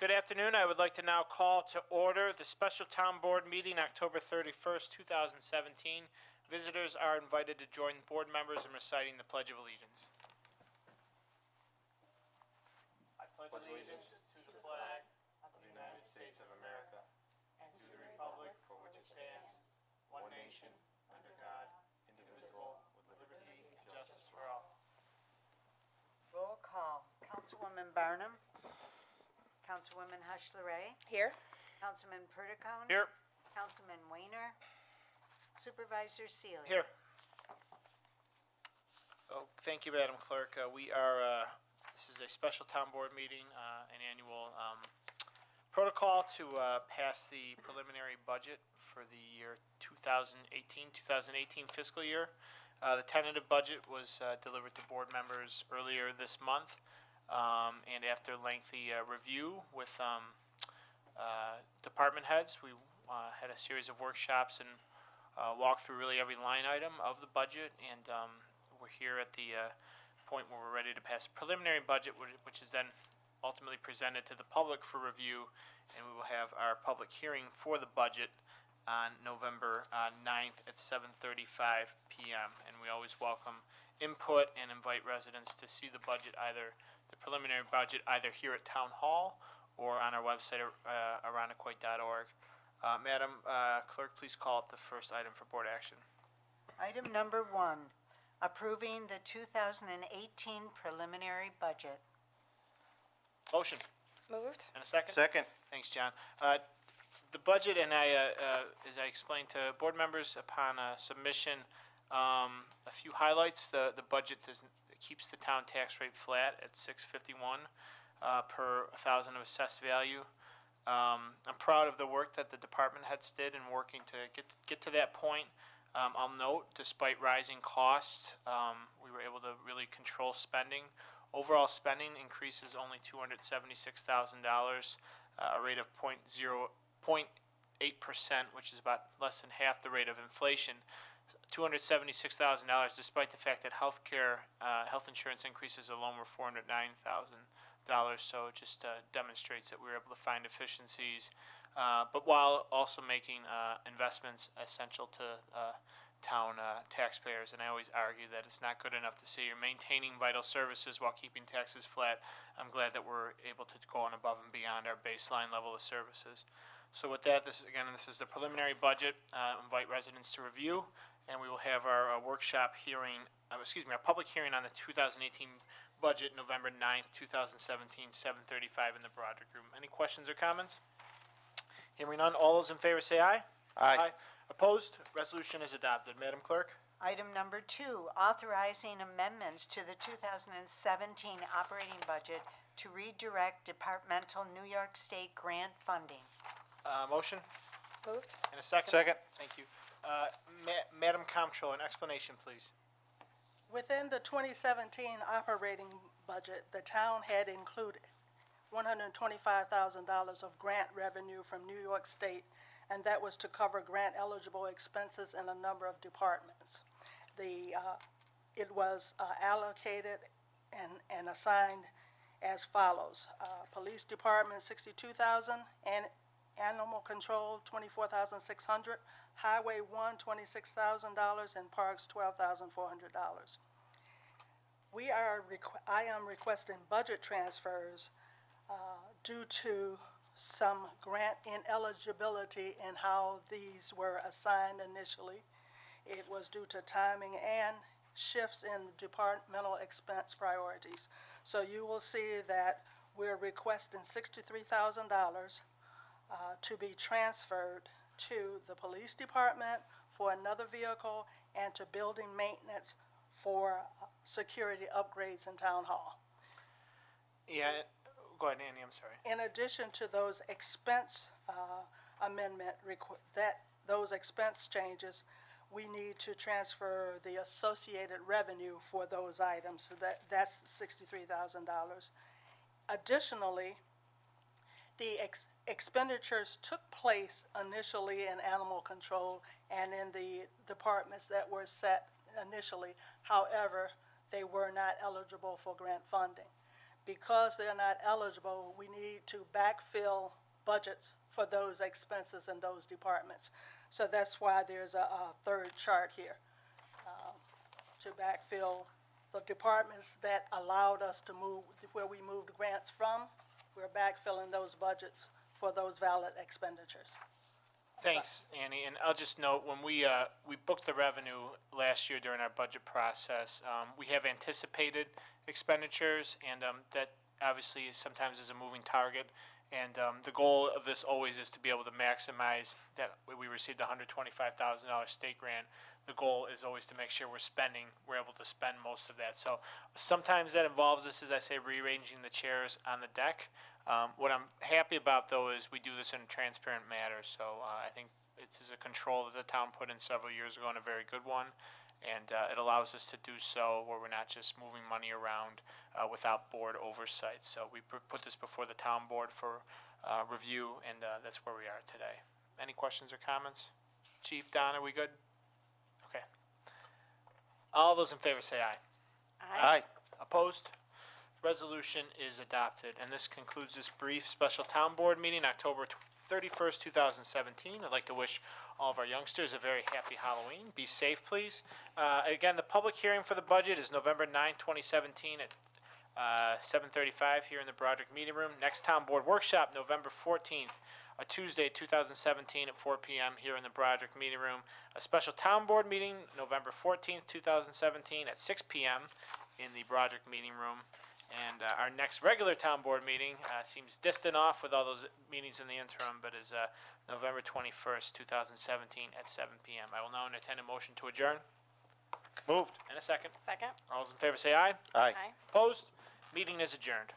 Good afternoon. I would like to now call to order the special town board meeting, October 31st, 2017. Visitors are invited to join board members in reciting the Pledge of Allegiance. I pledge allegiance to the flag of the United States of America and to the republic for which it stands, one nation, under God, indivisible, with liberty and justice for all. Roll call. Councilwoman Barnum. Councilwoman Hush-LaRae. Here. Councilman Perdicone. Here. Councilman Weiner. Supervisor Seeley. Here. Oh, thank you, Madam Clerk. This is a special town board meeting, an annual protocol to pass the preliminary budget for the year 2018 fiscal year. The tentative budget was delivered to board members earlier this month, and after lengthy review with department heads, we had a series of workshops and walked through really every line item of the budget, and we're here at the point where we're ready to pass a preliminary budget, which is then ultimately presented to the public for review, and we will have our public hearing for the budget on November 9th at 7:35 p.m. And we always welcome input and invite residents to see the budget, the preliminary budget, either here at Town Hall or on our website, Aranaquoit.org. Madam Clerk, please call up the first item for board action. Item number 1, approving the 2018 preliminary budget. Motion. Moved. And a second? Second. Thanks, John. The budget, and as I explained to board members upon submission, a few highlights. The budget keeps the town tax rate flat at $6.51 per 1,000 of assessed value. I'm proud of the work that the department heads did in working to get to that point. I'll note, despite rising costs, we were able to really control spending. Overall spending increases only $276,000, a rate of 0.8%, which is about less than half the rate of inflation. $276,000, despite the fact that health insurance increases alone were $409,000. So it just demonstrates that we were able to find efficiencies, but while also making investments essential to town taxpayers. And I always argue that it's not good enough to say you're maintaining vital services while keeping taxes flat. I'm glad that we're able to go on above and beyond our baseline level of services. So with that, this is the preliminary budget. Invite residents to review, and we will have our workshop hearing, our public hearing on the 2018 budget, November 9th, 2017, 7:35 in the Broderick Room. Any questions or comments? Hearing none, all those in favor say aye. Aye. Opposed? Resolution is adopted. Madam Clerk? Item number 2, authorizing amendments to the 2017 operating budget to redirect departmental New York State grant funding. Motion? Moved. And a second? Second. Thank you. Madam Comptroller, an explanation, please. Within the 2017 operating budget, the town had included $125,000 of grant revenue from New York State, and that was to cover grant-eligible expenses in a number of departments. It was allocated and assigned as follows. Police Department, $62,000, and Animal Control, $24,600, Highway 1, $26,000, and Parks, $12,400. I am requesting budget transfers due to some grant ineligibility in how these were assigned initially. It was due to timing and shifts in departmental expense priorities. So you will see that we're requesting $63,000 to be transferred to the police department for another vehicle and to building maintenance for security upgrades in Town Hall. Yeah, go ahead, Andy, I'm sorry. In addition to those expense those expense changes, we need to transfer the associated revenue for those items. So that's $63,000. Additionally, the expenditures took place initially in animal control and in the departments that were set initially. However, they were not eligible for grant funding. because they're not eligible, we need to backfill budgets for those expenses in those departments. So that's why there's a third chart here, to backfill the departments that allowed us to move, where we moved grants from. We're backfilling those budgets for those valid expenditures. Thanks, Annie. And I'll just note, when we booked the revenue last year during our budget process, we have anticipated expenditures, and that obviously sometimes is a moving target. And the goal of this always is to be able to maximize that. We received a $125,000 state grant. The goal is always to make sure we're able to spend most of that. So sometimes that involves us, as I say, rearranging the chairs on the deck. What I'm happy about, though, is we do this in a transparent manner. So I think this is a control that the town put in several years ago, and a very good one. And it allows us to do so where we're not just moving money around without board oversight. So we put this before the town board for review, and that's where we are today. Any questions or comments? Chief, Don, are we good? Okay. All those in favor say aye. Aye. Opposed? Resolution is adopted, and this concludes this brief special town board meeting, October 31st, 2017. I'd like to wish all of our youngsters a very happy Halloween. Be safe, please. Again, the public hearing for the budget is November 9th, 2017 at 7:35 here in the Broderick Meeting Room. Next town board workshop, November 14th, a Tuesday, 2017 at 4 p.m. here in the Broderick Meeting Room. A special town board meeting, November 14th, 2017 at 6 p.m. in the Broderick Meeting Room. And our next regular town board meeting seems distant off with all those meetings in the interim, but is November 21st, 2017 at 7 p.m. I will now entertain a motion to adjourn. Moved. And a second. Second? All those in favor say aye. Aye. Aye. Opposed? Meeting is adjourned.